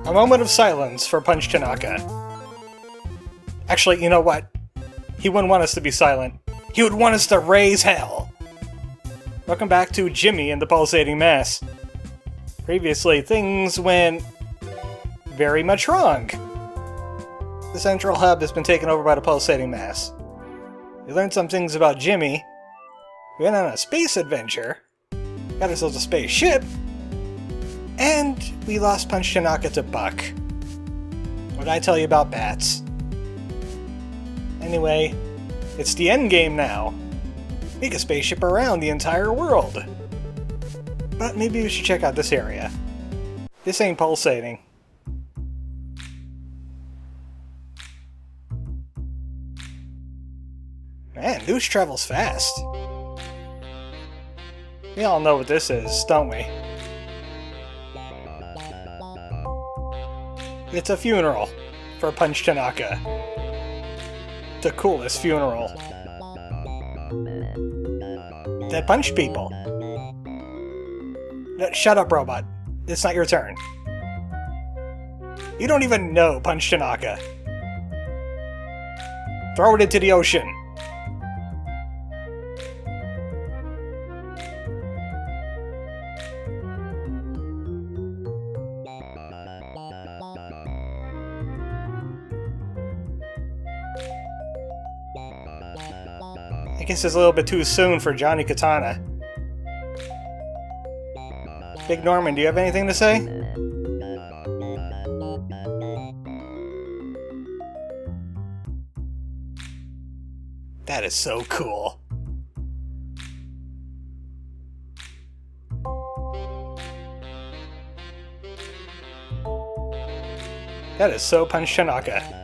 A moment of silence for Punch Tanaka. Actually, you know what? He wouldn't want us to be silent. He would want us to raise hell! Welcome back to Jimmy and the Pulsating Mass. Previously, things went very much wrong. The central hub has been taken over by the Pulsating Mass. We learned some things about Jimmy. We went on a space adventure. Got ourselves a spaceship. And we lost Punch Tanaka to Buck. What did I tell you about bats? Anyway, it's the end game now. Make a spaceship around the entire world. But maybe we should check out this area. This ain't pulsating. Man, news travels fast. We all know what this is, don't we? It's a funeral for Punch Tanaka. The coolest funeral. That punch people. Shut up, robot. It's not your turn. You don't even know Punch Tanaka. Throw it into the ocean. I guess it's a little bit too soon for Johnny Katana. Big Norman, do you have anything to say? That is so cool. That is so Punch Tanaka.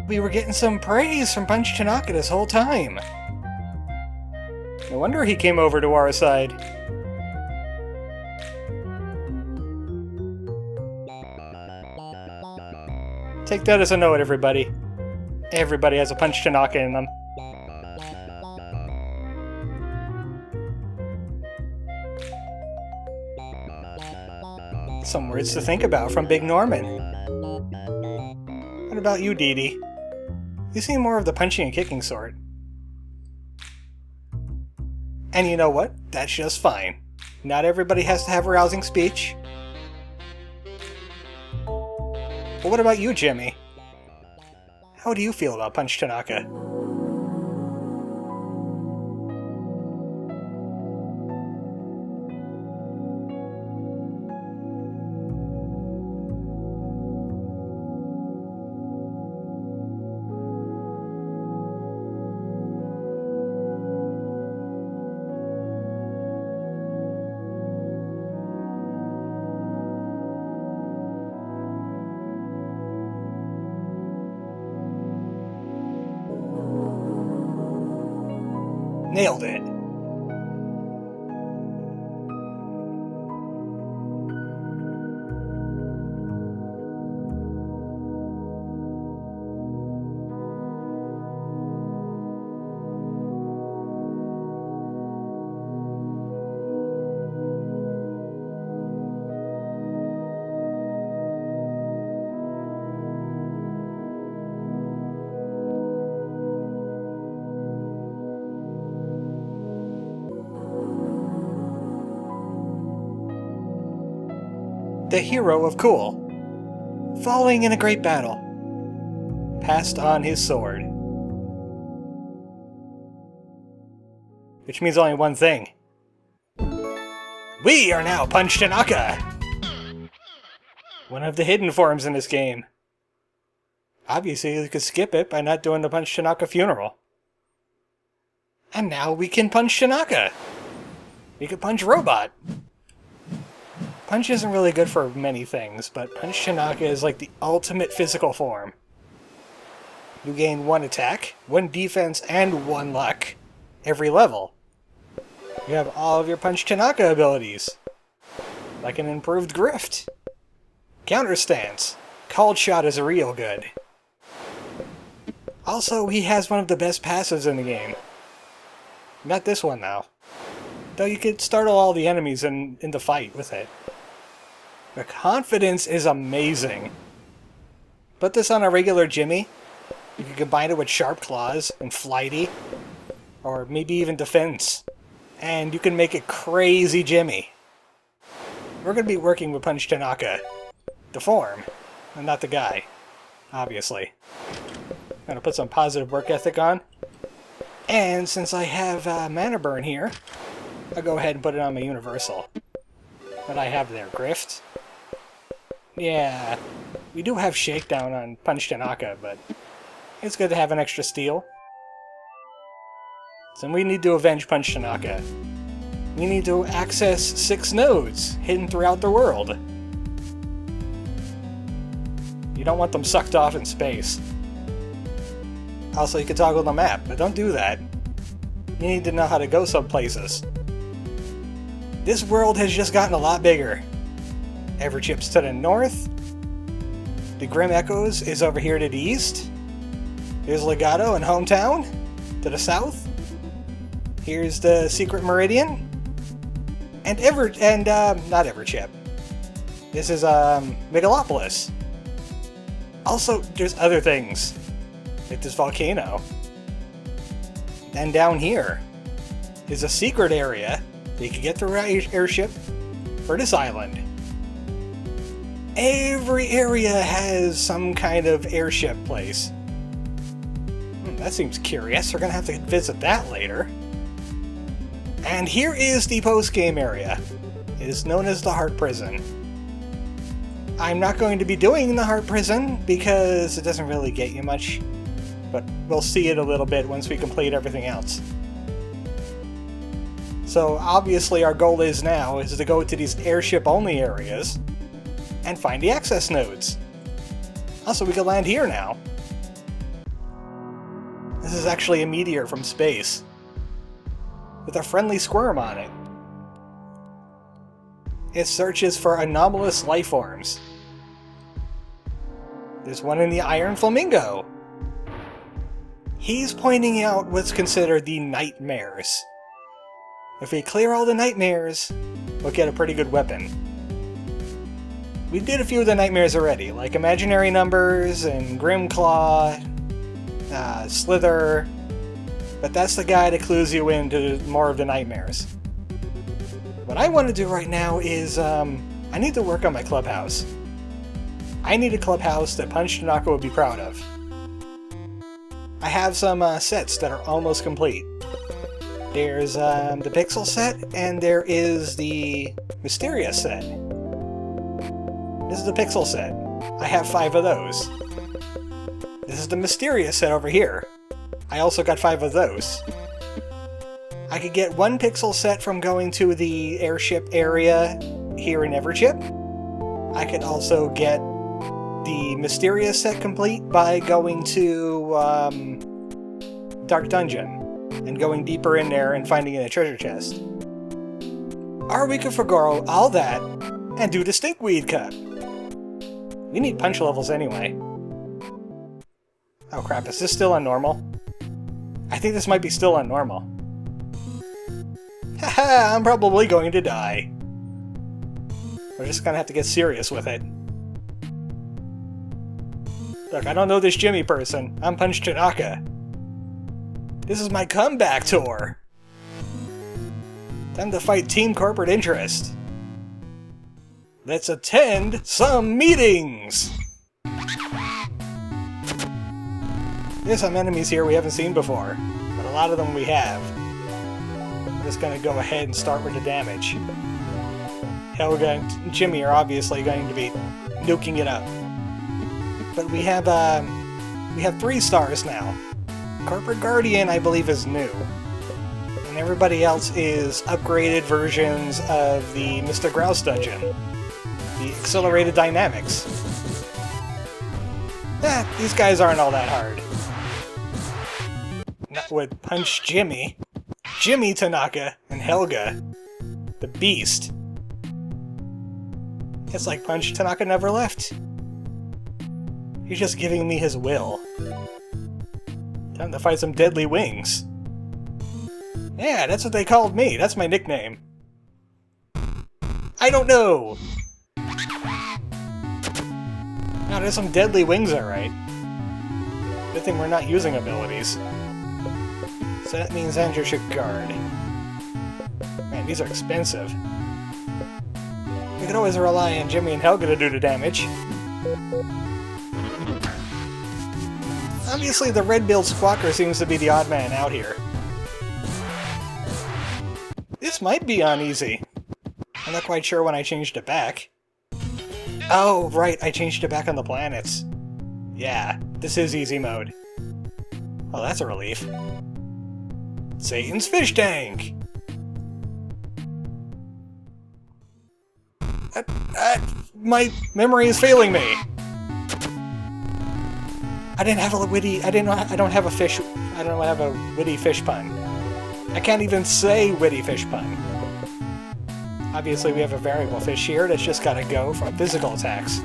We were getting some praise from Punch Tanaka this whole time. No wonder he came over to our side. Take that as a note, everybody. Everybody has a Punch Tanaka in them. Some words to think about from Big Norman. What about you, Dee Dee? You seem more of the punching and kicking sort. And you know what? That's just fine. Not everybody has to have a rousing speech. But what about you, Jimmy? How do you feel about Punch Tanaka? Nailed it. The hero of Cool, falling in a great battle, passed on his sword. Which means only one thing. We are now Punch Tanaka! One of the hidden forms in this game. Obviously, you could skip it by not doing the Punch Tanaka funeral. And now we can punch Tanaka! We could punch Robot! Punch isn't really good for many things, but Punch Tanaka is like the ultimate physical form. You gain 1 attack, 1 defense, and 1 luck every level. You have all of your Punch Tanaka abilities. like an improved grift. Counter stance. Called shot is real good. Also, he has one of the best passives in the game. Not this one, though. Though you could startle all the enemies in the fight with it. The confidence is amazing. Put this on a regular Jimmy. You can combine it with Sharp Claws and Flighty. Or maybe even Defense. And you can make it crazy Jimmy. We're going to be working with Punch Tanaka. The form. And not the guy. Obviously. I'm going to put some positive work ethic on. And since I have Mana Burn here, I'll go ahead and put it on my Universal. What I have there, Grift. Yeah, we do have Shakedown on Punch Tanaka, but it's good to have an extra steal. So we need to avenge Punch Tanaka. We need to access 6 nodes hidden throughout the world. You don't want them sucked off in space. Also, you can toggle the map, but don't do that. You need to know how to go some places. This world has just gotten a lot bigger. Everchip's to the north. The Grim Echoes is over here to the east. Here's Legato and Hometown to the south. Here's the Secret Meridian. And not Everchip. This is Megalopolis. Also, there's other things. Like this volcano. And down here is a secret area that you can get through an airship for this island. Every area has some kind of airship place. That seems curious. We're going to have to visit that later. And here is the post-game area. It is known as the Heart Prison. I'm not going to be doing the Heart Prison because it doesn't really get you much. But we'll see it a little bit once we complete everything else. So obviously our goal is to go to these airship-only areas and find the access nodes. Also, we can land here now. This is actually a meteor from space with a friendly squirm on it. It searches for anomalous life forms. There's one in the Iron Flamingo. He's pointing out what's considered the nightmares. If we clear all the nightmares, we'll get a pretty good weapon. We did a few of the nightmares already, like Imaginary Numbers and Grimclaw, Slither, but that's the guy that clues you into more of the nightmares. What I want to do right now is, I need to work on my clubhouse. I need a clubhouse that Punch Tanaka would be proud of. I have some sets that are almost complete. There's the Pixel set, and there is the Mysterious set. This is the Pixel set. I have 5 of those. This is the Mysterious set over here. I also got 5 of those. I could get 1 Pixel set from going to the airship area here in Everchip. I could also get the Mysterious set complete by going to Dark Dungeon and going deeper in there and finding a treasure chest. Or we could forgo all that and do the Stinkweed Cup. We need punch levels anyway. Oh crap, is this still on normal? I think this might be still on normal. Haha, I'm probably going to die. We're just gonna have to get serious with it. Look, I don't know this Jimmy person. I'm Punch Tanaka. This is my comeback tour. Time to fight Team Corporate Interest. Let's attend some meetings! There's some enemies here we haven't seen before, but a lot of them we have. I'm just gonna go ahead and start with the damage. Helga and Jimmy are obviously going to be nuking it up. But we have 3 stars now. Corporate Guardian, I believe, is new. And everybody else is upgraded versions of the Mr. Grouse dungeon. The Accelerated Dynamics. These guys aren't all that hard. Not with Punch Jimmy, Jimmy Tanaka, and Helga, the Beast. It's like Punch Tanaka never left. He's just giving me his will. Time to fight some deadly wings. Yeah, that's what they called me. That's my nickname. I don't know! Now there's some deadly wings, alright. Good thing we're not using abilities. So that means Andrew should guard. Man, these are expensive. We could always rely on Jimmy and Helga to do the damage. Obviously, the red-billed squawker seems to be the odd man out here. This might be on easy. I'm not quite sure when I changed it back. Oh, right, I changed it back on the planets. Yeah, this is easy mode. Oh, that's a relief. Satan's fish tank! My memory is failing me! I don't have a witty fish pun. I can't even say witty fish pun. Obviously we have a variable fish here that's just gotta go from physical attacks.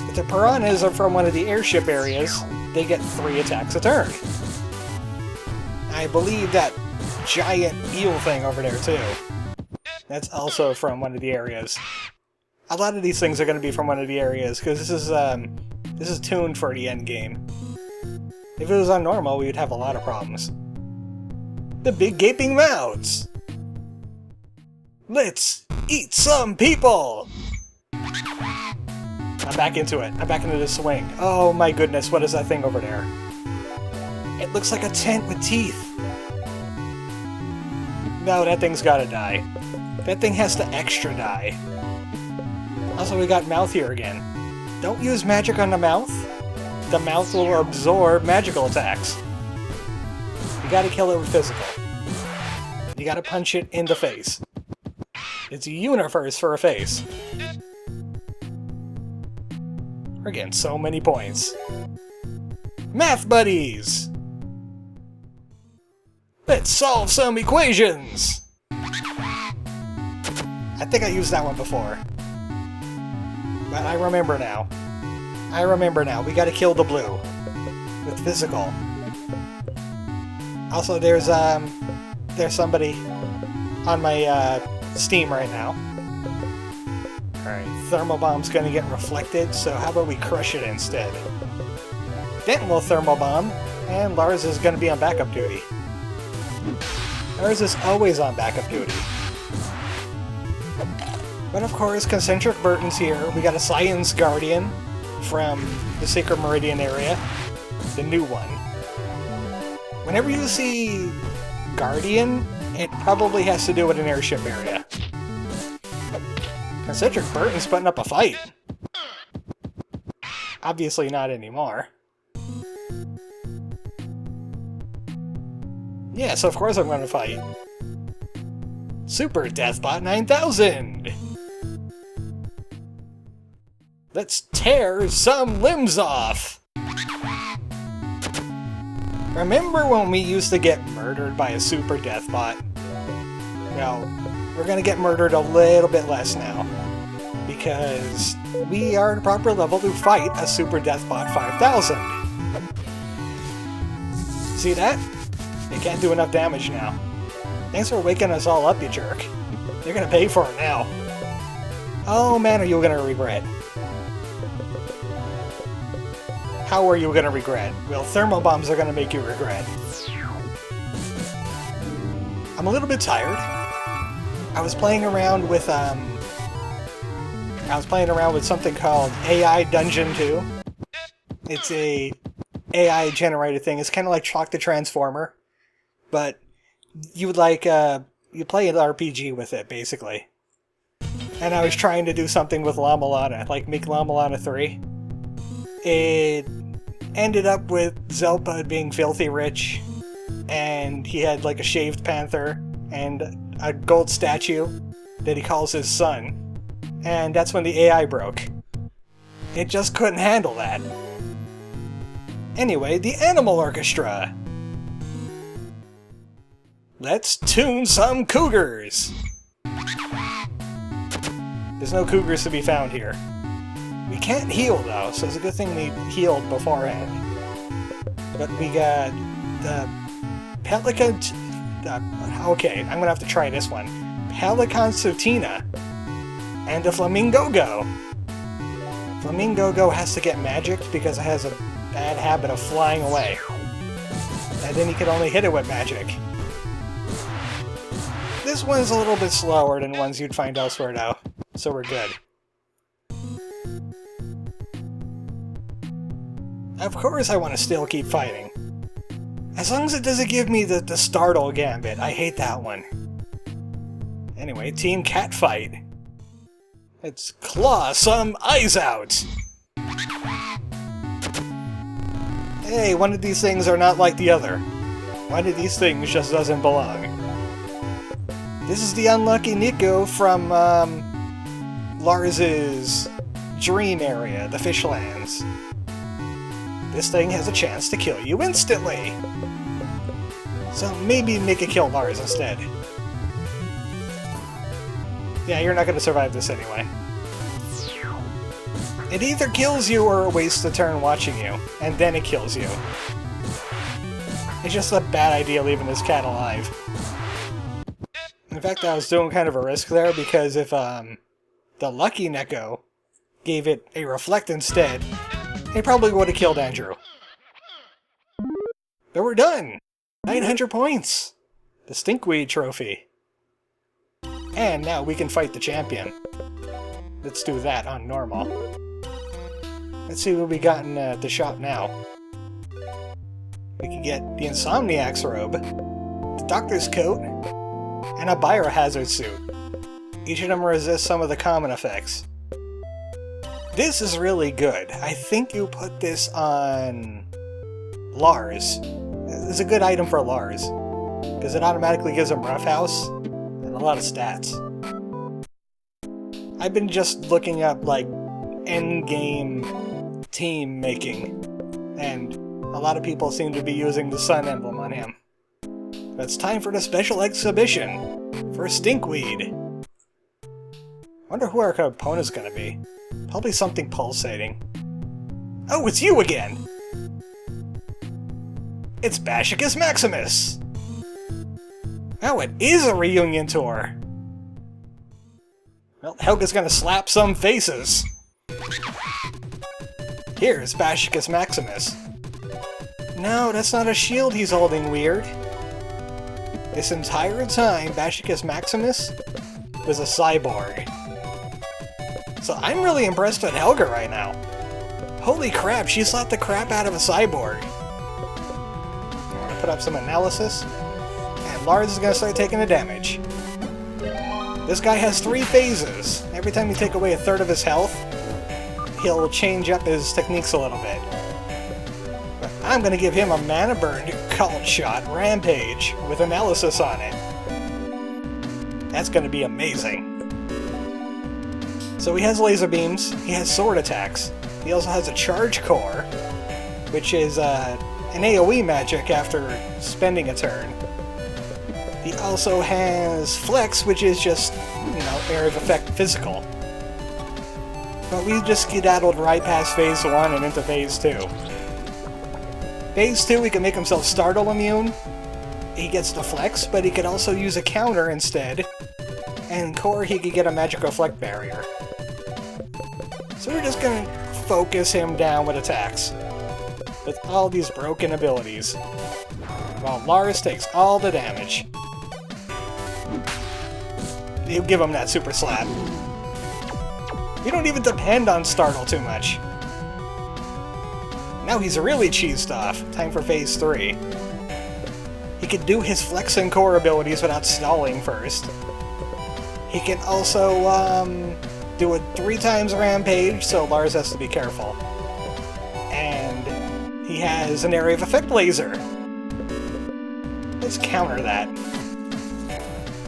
If the piranhas are from one of the airship areas, they get 3 attacks a turn. I believe that giant eel thing over there too. That's also from one of the areas. A lot of these things are going to be from one of the areas, because this is tuned for the end game. If it was on normal, we would have a lot of problems. The big gaping mouths! Let's eat some people! I'm back into it. I'm back into the swing. Oh my goodness, what is that thing over there? It looks like a tent with teeth. No, that thing's gotta die. That thing has to extra die. Also, we got mouth here again. Don't use magic on the mouth. The mouth will absorb magical attacks. You gotta kill it with physical. You gotta punch it in the face. It's a universe for a face. We're getting so many points. Math buddies! Let's solve some equations! I think I used that one before. But I remember now. I remember now. We gotta kill the blue. With physical. Also, there's somebody on my, Steam right now. Alright, Thermal Bomb's gonna get reflected, so how about we crush it instead? Denton will Thermal Bomb, and Lars is gonna be on backup duty. Lars is always on backup duty. But of course, Concentric Burton's here. We got a Science Guardian from the Sacred Meridian area. The new one. Whenever you see Guardian, it probably has to do with an airship area. Concentric Burton's putting up a fight. Obviously not anymore. Yeah, so of course I'm going to fight. Super Deathbot 9000! Let's tear some limbs off! Remember when we used to get murdered by a Super Deathbot? Well, we're gonna get murdered a little bit less now. Because we are at a proper level to fight a Super Deathbot 5000. See that? It can't do enough damage now. Thanks for waking us all up, you jerk. You're gonna pay for it now. Oh man, are you gonna regret? How are you gonna regret? Well, thermal bombs are gonna make you regret. I'm a little bit tired. I was playing around with something called AI Dungeon 2. It's a AI generated thing. It's kind of like Chalk the Transformer, but you would you play an RPG with it basically. And I was trying to do something with La Milana, like make La Milana 3. It ended up with Zelpa being filthy rich, and he had like a shaved panther and a gold statue that he calls his son. And that's when the AI broke. It just couldn't handle that. Anyway, the Animal Orchestra. Let's tune some cougars! There's no cougars to be found here. We can't heal, though, so it's a good thing we healed beforehand. But we got the Pelican... okay, I'm gonna have to try this one. Pelican Sutina and the Flamingo-Go. Flamingo-Go has to get magicked because it has a bad habit of flying away. And then you can only hit it with magic. This one's a little bit slower than ones you'd find elsewhere, though, so we're good. Of course I want to still keep fighting. As long as it doesn't give me the startle gambit, I hate that one. Anyway, Team Catfight. Let's claw some eyes out! Hey, one of these things are not like the other. One of these things just doesn't belong. This is the unlucky Nico from, Lars's dream area, the Fishlands. This thing has a chance to kill you instantly! So maybe make it kill Lars instead. Yeah, you're not gonna survive this anyway. It either kills you or wastes a turn watching you, and then it kills you. It's just a bad idea leaving this cat alive. In fact, I was doing kind of a risk there, because if the lucky Neko gave it a reflect instead, it probably would have killed Andrew. But we're done! 900 points! The Stinkweed Trophy. And now we can fight the champion. Let's do that on normal. Let's see what we got in the shop now. We can get the Insomniac's robe, the Doctor's coat, and a biohazard suit. Each of them resists some of the common effects. This is really good. I think you put this on Lars. It's a good item for Lars, because it automatically gives him Roughhouse and a lot of stats. I've been just looking up, like, endgame team making, and a lot of people seem to be using the sun emblem on him. But it's time for the special exhibition for Stinkweed. Wonder who our opponent's gonna be. Probably something pulsating. Oh, it's you again! It's Bashicus Maximus! Oh, it is a reunion tour! Well, Helga's gonna slap some faces! Here's Bashicus Maximus. No, that's not a shield he's holding, weird. This entire time, Bashicus Maximus was a cyborg. So I'm really impressed with Helga right now. Holy crap, she slapped the crap out of a cyborg. I'm gonna put up some analysis, and Lars is gonna start taking the damage. This guy has 3 phases. Every time you take away a third of his health, he'll change up his techniques a little bit. But I'm gonna give him a mana burned cult shot rampage with analysis on it. That's gonna be amazing. So he has laser beams, he has sword attacks, he also has a charge core, which is an AoE magic after spending a turn. He also has flex, which is just, you know, area of effect physical. But we just skedaddled right past Phase 1 and into Phase 2. Phase 2, he can make himself startle immune. He gets the flex, but he could also use a counter instead. And core, he could get a magic reflect barrier. So we're just gonna focus him down with attacks. With all these broken abilities. While Lars takes all the damage. You give him that super slap. You don't even depend on startle too much. Now he's really cheesed off. Time for Phase 3. He can do his flex and core abilities without stalling first. He can also, do it 3 times rampage, so Lars has to be careful. And he has an area of effect laser. Let's counter that.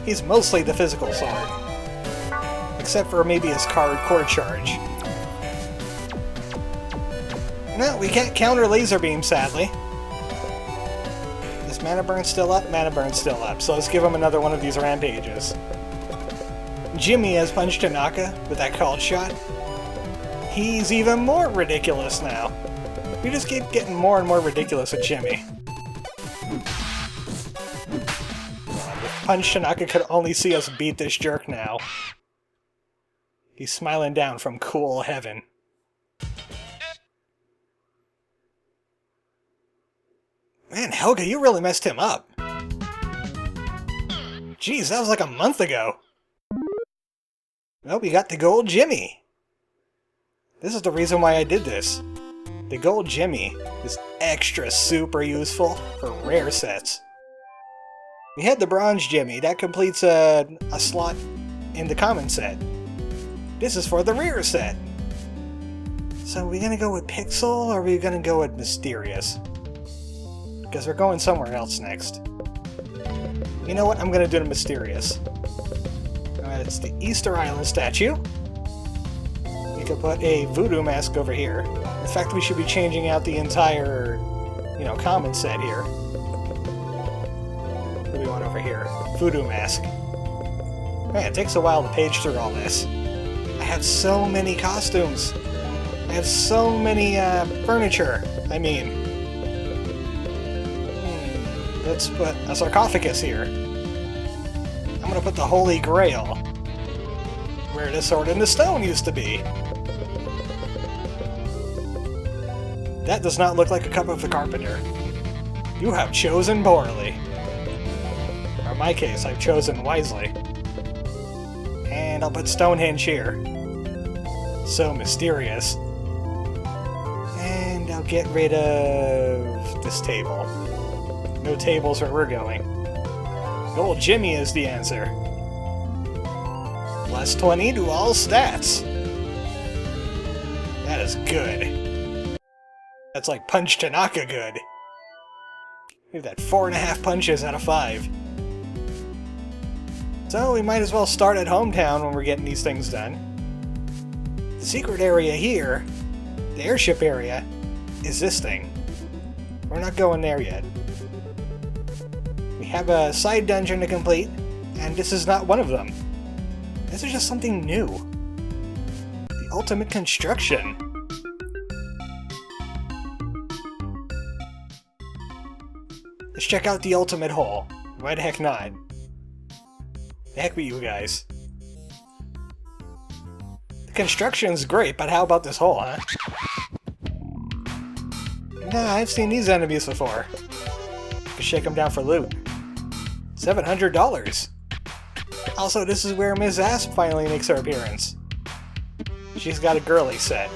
He's mostly the physical sword. Except for maybe his core charge. No, we can't counter laser beam, sadly. Is mana burn still up? Mana burn's still up, so let's give him another one of these rampages. Jimmy as Punch Tanaka with that called shot. He's even more ridiculous now. We just keep getting more and more ridiculous with Jimmy. If Punch Tanaka could only see us beat this jerk now. He's smiling down from cool heaven. Man, Helga, you really messed him up. Jeez, that was like a month ago. Well, we got the gold Jimmy. This is the reason why I did this. The gold Jimmy is extra super useful for rare sets. We had the bronze Jimmy, that completes a slot in the common set. This is for the rare set. So are we gonna go with Pixel or are we gonna go with Mysterious? Because we're going somewhere else next. You know what? I'm gonna do the Mysterious. It's the Easter Island statue. You could put a voodoo mask over here. In fact, we should be changing out the entire, common set here. What do we want over here? Voodoo mask. Man, it takes a while to page through all this. I have so many costumes. I have so many furniture. I mean, let's put a sarcophagus here. I'm gonna put the Holy Grail where the Sword in the Stone used to be. That does not look like a cup of the carpenter. You have chosen poorly. Or in my case, I've chosen wisely. And I'll put Stonehenge here. So mysterious. And I'll get rid of this table. No tables where we're going. Gold Jimmy is the answer. Plus 20 to all stats. That is good. That's like Punch Tanaka good. Give that 4.5 punches out of 5. So we might as well start at hometown when we're getting these things done. The secret area here, the airship area, is this thing. We're not going there yet. We have a side dungeon to complete, and this is not one of them. This is just something new. The ultimate construction. Let's check out the ultimate hole. Why the heck not? The heck with you guys. The construction's great, but how about this hole, huh? Nah, I've seen these enemies before. Could shake them down for loot. $700. Also, this is where Ms. Asp finally makes her appearance. She's got a girly set.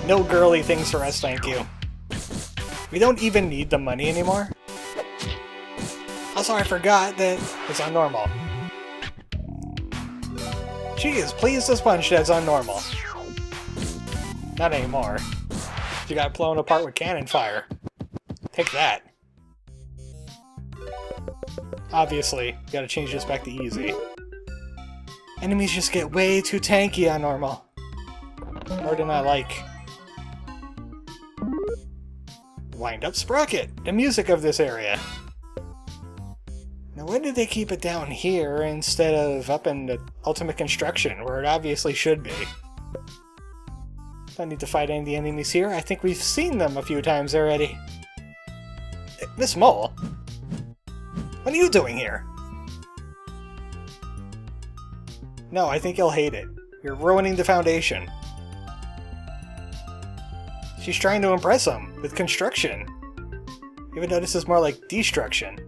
No girly things for us, thank you. We don't even need the money anymore. Also, I forgot that it's on normal. She is pleased as punch that's on normal. Not anymore. She got blown apart with cannon fire. Take that. Obviously, gotta change this back to easy. Enemies just get way too tanky on normal. More than I like. Wind up Sprocket, the music of this area. Now when did they keep it down here instead of up in the ultimate construction, where it obviously should be? Don't need to fight any of the enemies here. I think we've seen them a few times already. Miss Mole? What are you doing here? No, I think you'll hate it. You're ruining the foundation. She's trying to impress him with construction. Even though this is more like destruction.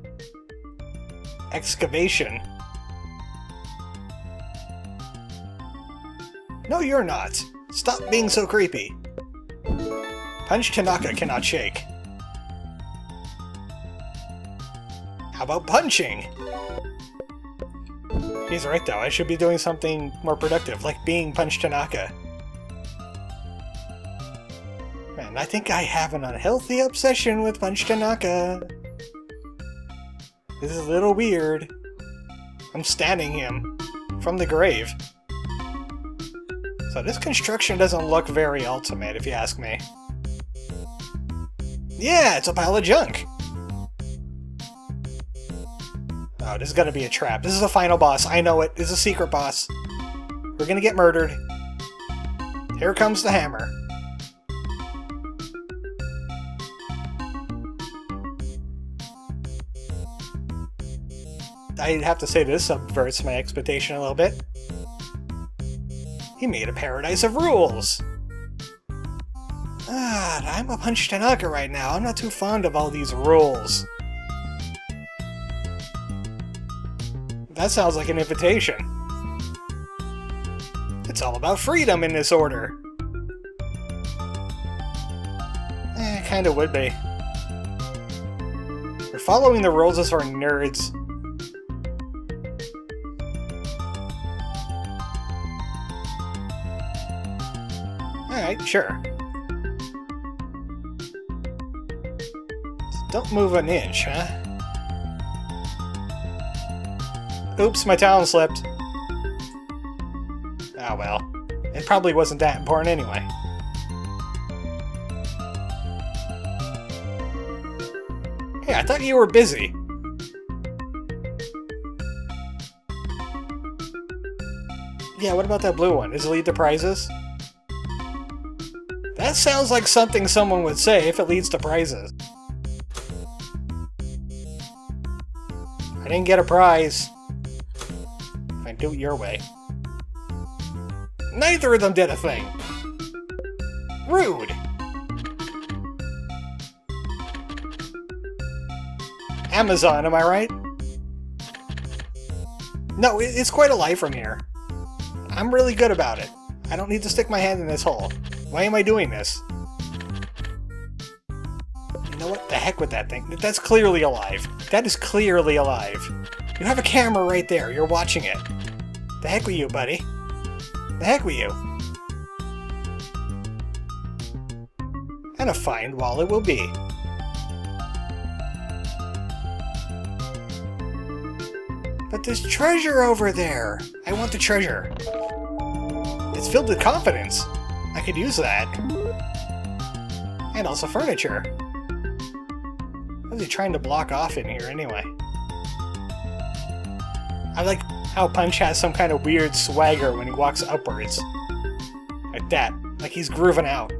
Excavation. No, you're not. Stop being so creepy. Punch Tanaka cannot shake. How about punching? He's right though, I should be doing something more productive, like being Punch Tanaka. Man, I think I have an unhealthy obsession with Punch Tanaka. This is a little weird. I'm standing him from the grave. So this construction doesn't look very ultimate, if you ask me. Yeah, it's a pile of junk! Oh, this is gonna be a trap. This is the final boss. I know it. This is a secret boss. We're gonna get murdered. Here comes the hammer. I'd have to say this subverts my expectation a little bit. He made a paradise of rules! I'm a Punch Tanaka right now. I'm not too fond of all these rules. That sounds like an invitation. It's all about freedom in this order. Kinda would be. We're following the rules as for nerds. Alright, sure. Don't move an inch, huh? Oops, my talon slipped. Oh well. It probably wasn't that important anyway. Hey, I thought you were busy. Yeah, what about that blue one? Does it lead to prizes? That sounds like something someone would say if it leads to prizes. I didn't get a prize. If I do it your way. Neither of them did a thing. Rude. Amazon, am I right? No, it's quite a life from here. I'm really good about it. I don't need to stick my hand in this hole. Why am I doing this? You know what? The heck with that thing. That's clearly alive. That is clearly alive. You have a camera right there. You're watching it. The heck with you, buddy. The heck with you. And a fine wall it will be. But there's treasure over there. I want the treasure. It's filled with confidence. I could use that. And also furniture. What is he trying to block off in here anyway? I like how Punch has some kind of weird swagger when he walks upwards. Like that. Like he's grooving out.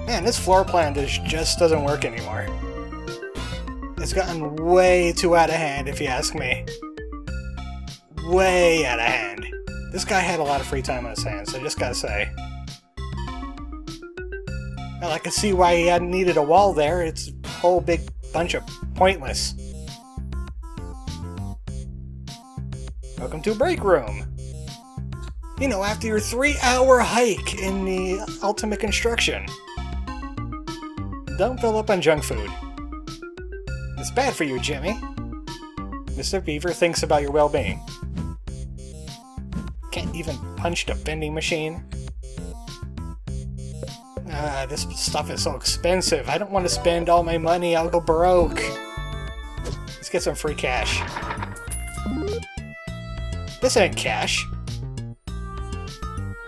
Man, this floor plan just doesn't work anymore. It's gotten way too out of hand, if you ask me. Way out of hand. This guy had a lot of free time on his hands, I just gotta say. Well, I can see why he hadn't needed a wall there. It's a whole big bunch of pointless. Welcome to break room. You know, after your 3-hour hike in the ultimate construction. Don't fill up on junk food. It's bad for you, Jimmy. Mr. Beaver thinks about your well-being. Can't even punch the vending machine. This stuff is so expensive. I don't want to spend all my money. I'll go broke. Let's get some free cash. This ain't cash.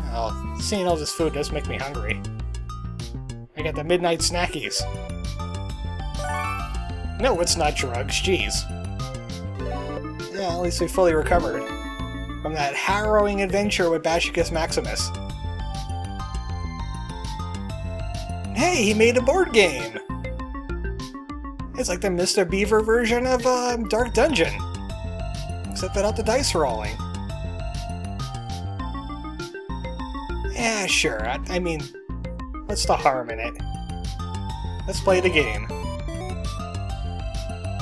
Oh, seeing all this food does make me hungry. I got the midnight snackies. No, it's not drugs. Jeez. Yeah, at least we fully recovered from that harrowing adventure with Bashicus Maximus. Hey, he made a board game! It's like the Mr. Beaver version of Dark Dungeon. Except without the dice rolling. Yeah, sure. I mean, what's the harm in it? Let's play the game.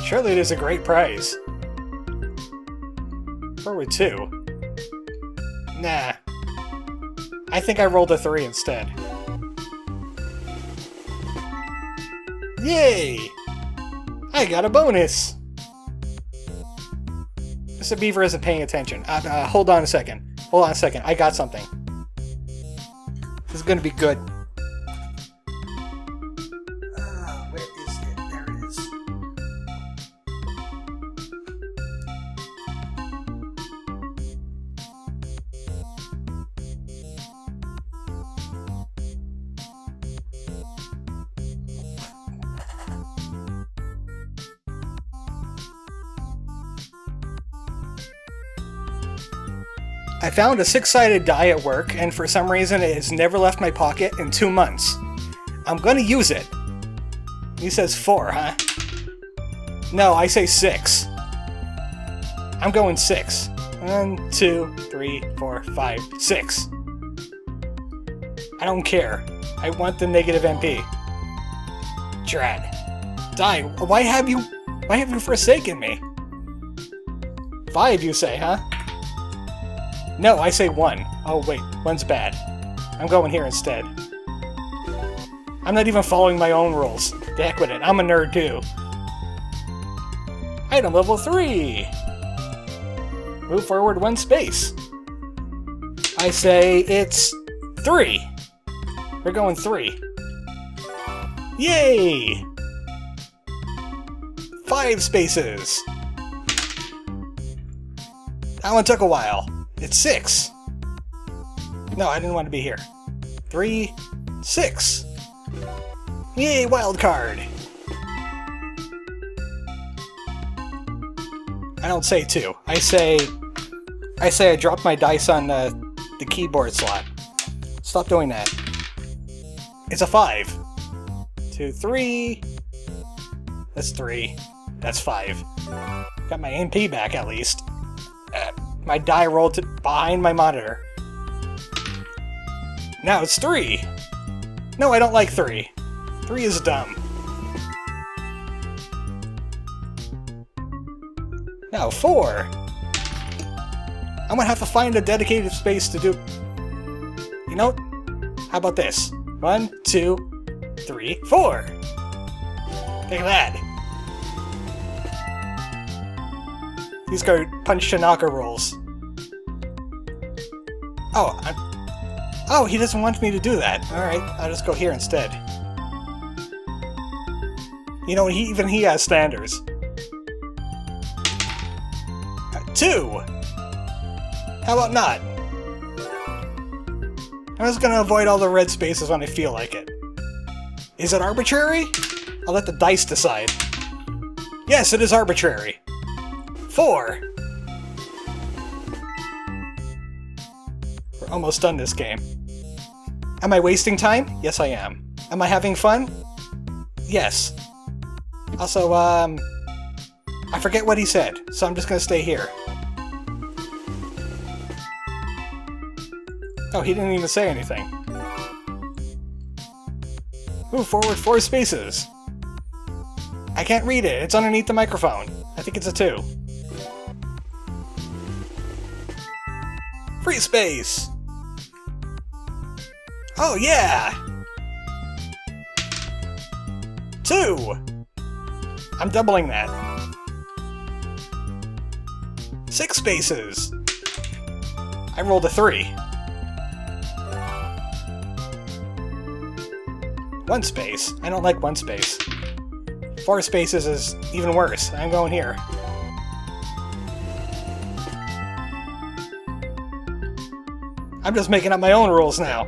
Surely it is a great prize. Forward 2. Nah. I think I rolled a 3 instead. Yay! I got a bonus! Mr. Beaver isn't paying attention. Hold on a second. Hold on a second. I got something. This is gonna be good. Where is it? There it is. I found a 6-sided die at work, and for some reason it has never left my pocket in 2 months. I'm gonna use it. He says 4, huh? No, I say 6. I'm going 6. 1, 2, 3, 4, 5, 6. I don't care. I want the negative MP. Drat. Die. Why have you forsaken me? 5, you say, huh? No, I say 1. Oh, wait. 1's bad. I'm going here instead. I'm not even following my own rules. The heck with it. I'm a nerd, too. Item level 3. Move forward 1 space. I say it's 3. We're going 3. Yay! 5 spaces. That one took a while. It's 6. No, I didn't want to be here. 3, 6. Yay, wild card. I don't say 2. I say I dropped my dice on the keyboard slot. Stop doing that. It's a 5. 2, 3. That's 3. That's 5. Got my MP back at least. My die rolled behind my monitor. Now it's 3. No, I don't like 3. 3 is dumb. Now 4. I'm gonna have to find a dedicated space to do... You know, how about this? 1, 2, 3, 4. Take that. These are Punch Tanaka rules. Oh, he doesn't want me to do that. Alright, I'll just go here instead. You know, even he has standards. 2! How about not? I'm just gonna avoid all the red spaces when I feel like it. Is it arbitrary? I'll let the dice decide. Yes, it is arbitrary. 4! We're almost done this game. Am I wasting time? Yes, I am. Am I having fun? Yes. Also, I forget what he said, so I'm just gonna stay here. Oh, he didn't even say anything. Move forward 4 spaces. I can't read it. It's underneath the microphone. I think it's a 2. Free space! Oh, yeah! 2! I'm doubling that. 6 spaces! I rolled a 3. 1 space. I don't like 1 space. 4 spaces is even worse. I'm going here. I'm just making up my own rules now.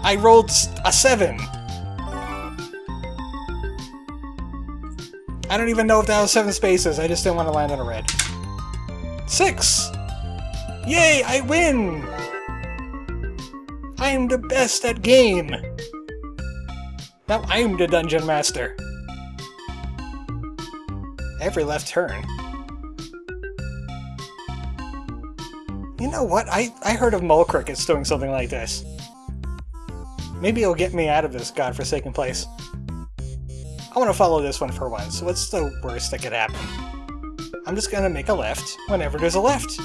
I rolled a 7. I don't even know if that was 7 spaces. I just didn't want to land on a red. 6! Yay, I win! I am the best at game! Now I'm the Dungeon Master. Every left turn. You know what? I heard of mole crickets doing something like this. Maybe it'll get me out of this godforsaken place. I want to follow this one for once. What's the worst that could happen? I'm just gonna make a left whenever there's a left.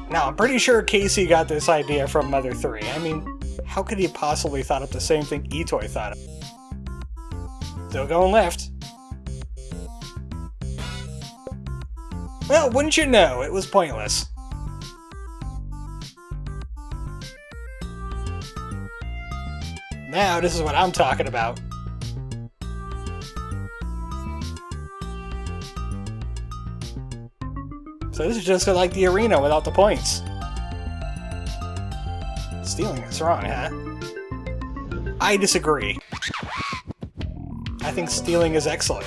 Now, I'm pretty sure Casey got this idea from Mother 3. I mean, how could he possibly thought up the same thing Itoy thought of? Still going left. Well, wouldn't you know, it was pointless. Now, this is what I'm talking about. So this is just like the arena without the points. Stealing is wrong, huh? I disagree. I think stealing is excellent.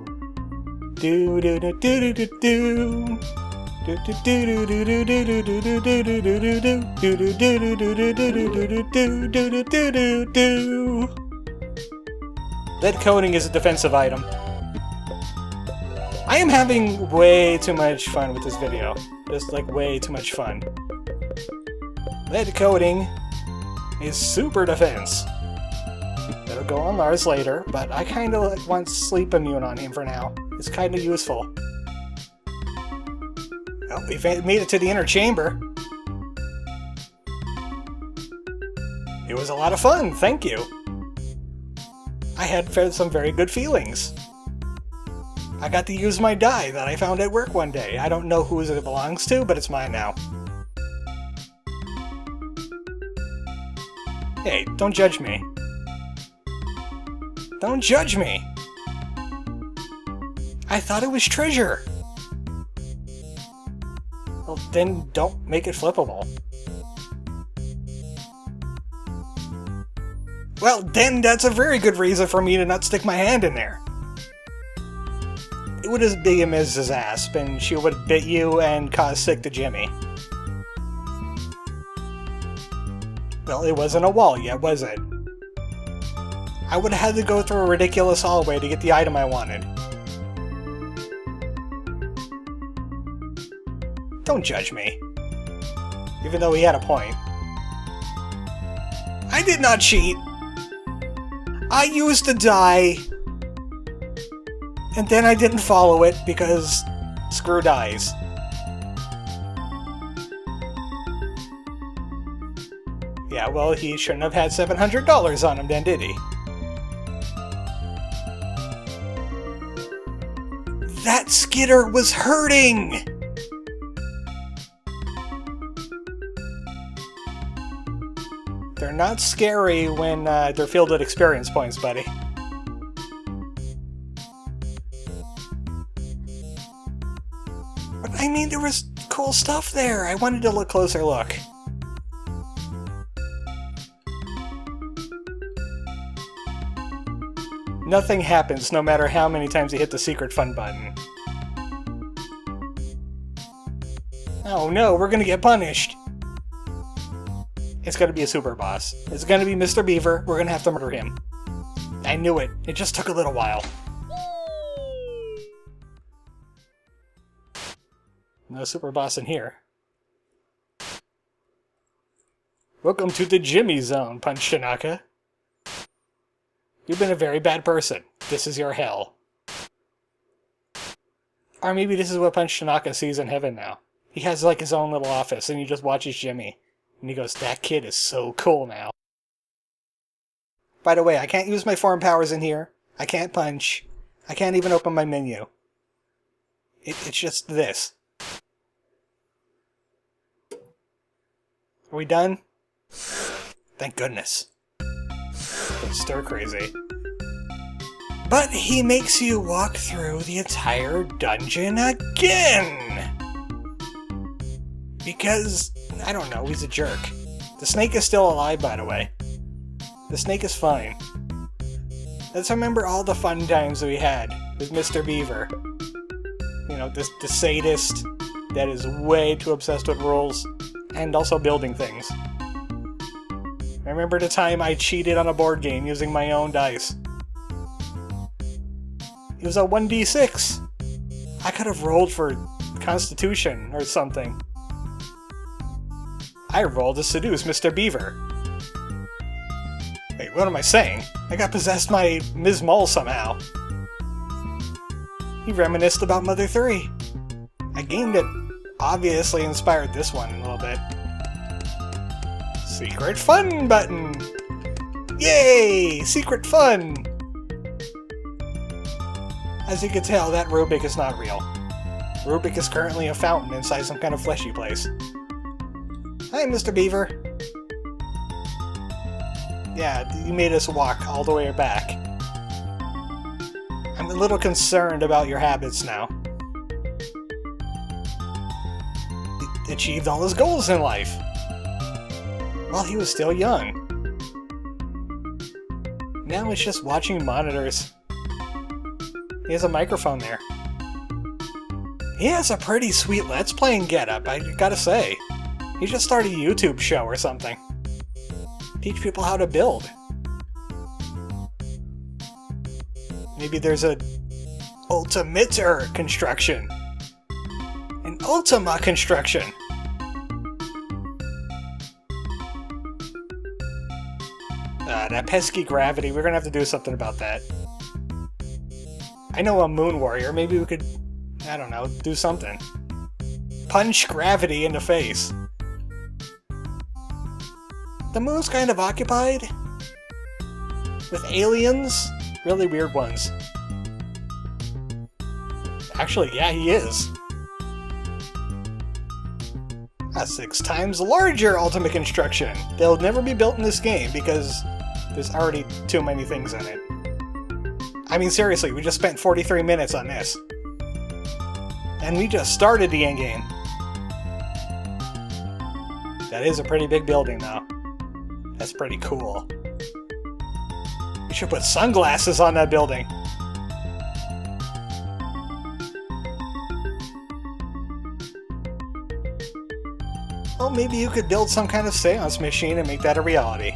Do do do do do do do. Do do do do do do do do do do do do do. Lead coating is a defensive item. I am having way too much fun with this video. Just like way too much fun. Lead coating is super defense. It'll go on Lars later, but I kinda want sleep immune on him for now. It's kinda useful. Well, we made it to the inner chamber. It was a lot of fun, thank you. I had some very good feelings. I got to use my die that I found at work one day. I don't know whose it belongs to, but it's mine now. Hey, don't judge me. Don't judge me! I thought it was treasure! Well, then don't make it flippable. Well, then that's a very good reason for me to not stick my hand in there. It would have been Mrs. Asp, and she would have bit you and caused sick to Jimmy. Well, it wasn't a wall yet, was it? I would have had to go through a ridiculous hallway to get the item I wanted. Don't judge me. Even though he had a point. I did not cheat! I used the die, and then I didn't follow it because screw dies. Yeah, well, he shouldn't have had $700 on him then, did he? That skitter was hurting! They're not scary when they're filled with experience points, buddy. But I mean, there was cool stuff there. I wanted to closer look. Nothing happens no matter how many times you hit the secret fun button. Oh no, we're gonna get punished! It's gonna be a super boss. It's gonna be Mr. Beaver. We're gonna have to murder him. I knew it. It just took a little while. No super boss in here. Welcome to the Jimmy Zone, Punch Tanaka. You've been a very bad person. This is your hell. Or maybe this is what Punch Tanaka sees in heaven now. He has like his own little office and he just watches Jimmy. And he goes, that kid is so cool now. By the way, I can't use my form powers in here. I can't punch. I can't even open my menu. It's just this. Are we done? Thank goodness. Stir crazy. But he makes you walk through the entire dungeon again! Because, I don't know, he's a jerk. The snake is still alive, by the way. The snake is fine. Let's remember all the fun times that we had with Mr. Beaver. You know, the sadist that is way too obsessed with rules, and also building things. I remember the time I cheated on a board game using my own dice. It was a 1d6. I could have rolled for Constitution or something. I rolled to seduce Mr. Beaver. Wait, what am I saying? I got possessed by Ms. Mole somehow. He reminisced about Mother 3. A game that obviously inspired this one a little bit. Secret Fun button! Yay! Secret Fun! As you can tell, that Rubik is not real. Rubik is currently a fountain inside some kind of fleshy place. Hi, Mr. Beaver. Yeah, you made us walk all the way back. I'm a little concerned about your habits now. He achieved all his goals in life. While he was still young. Now it's just watching monitors. He has a microphone there. He has a pretty sweet Let's Playing getup, I gotta say. He should start a YouTube show or something. Teach people how to build. Maybe there's a Ultimator construction. An Ultima construction. That pesky gravity, we're gonna have to do something about that. I know a Moon Warrior, maybe we could, I don't know, do something. Punch gravity in the face. The moon's kind of occupied. With aliens, really weird ones. Actually, yeah, he is. A 6 times larger Ultimate Construction. They'll never be built in this game because there's already too many things in it. I mean, seriously, we just spent 43 minutes on this. And we just started the endgame. That is a pretty big building, though. That's pretty cool. You should put sunglasses on that building. Well, maybe you could build some kind of seance machine and make that a reality.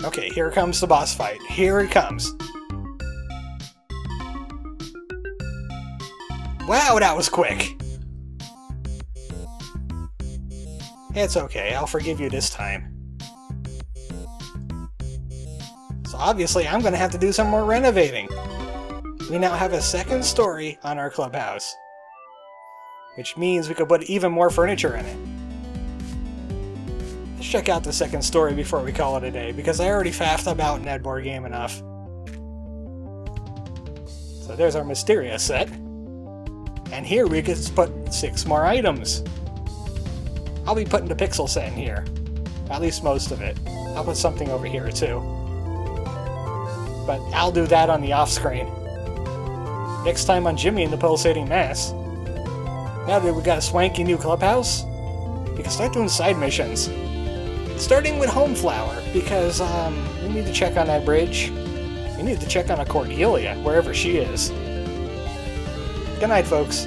Okay, here comes the boss fight. Here it comes. Wow, that was quick! It's okay, I'll forgive you this time. So obviously I'm gonna have to do some more renovating. We now have a second story on our clubhouse. Which means we could put even more furniture in it. Let's check out the second story before we call it a day, because I already faffed about in that board game enough. So there's our Mysteria set. And here we get to put 6 more items. I'll be putting the pixel set in here. At least most of it. I'll put something over here too. But I'll do that on the off-screen. Next time on Jimmy and the Pulsating Mass. Now that we got a swanky new clubhouse, we can start doing side missions. Starting with Home Flower, because we need to check on that bridge. We need to check on a Cordelia, wherever she is. Good night, folks.